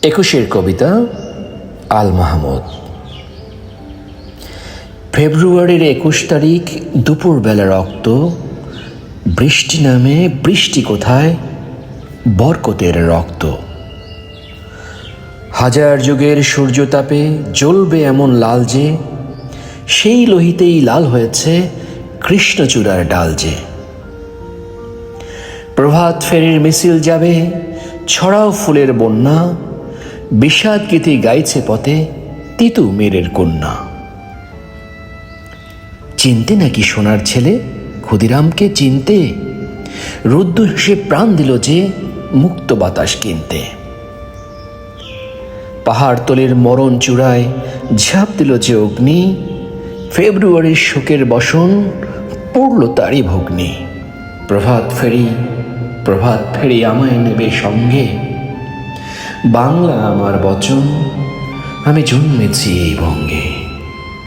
একুশের কবিতা আল মাহমুদ। ফেব্রুয়ারির 21 তারিখ দুপুরবেলা রক্ত, বৃষ্টি নামে বৃষ্টি কোথায়, বরকতের রক্ত। হাজার যুগের সূর্যতাপে জ্বলবে এমন লাল যে, সেই লোহিতেই লাল হয়েছে কৃষ্ণচূড়ার ডাল যে। প্রভাত ফেরির মিছিল যাবে, ছড়াও ফুলের বন্যা, বিষাদ গীতি গাইছে পথে তিতু মেরের কন্যা। চিনতে নাকি সোনার ছেলে ক্ষুদিরামকে চিনতে, রুদ্ধ হেসে প্রাণ দিল যে মুক্ত বাতাস কিনতে। পাহাড়তলের মরণ চূড়ায় ঝাঁপ দিল যে অগ্নি, ফেব্রুয়ারির শোকের বসন পড়ল তারই ভগ্নি। প্রভাত ফেরি আমায় নেবে সঙ্গে, বাংলা আমার বচন, আমি জন্মেছি এই বঙ্গে।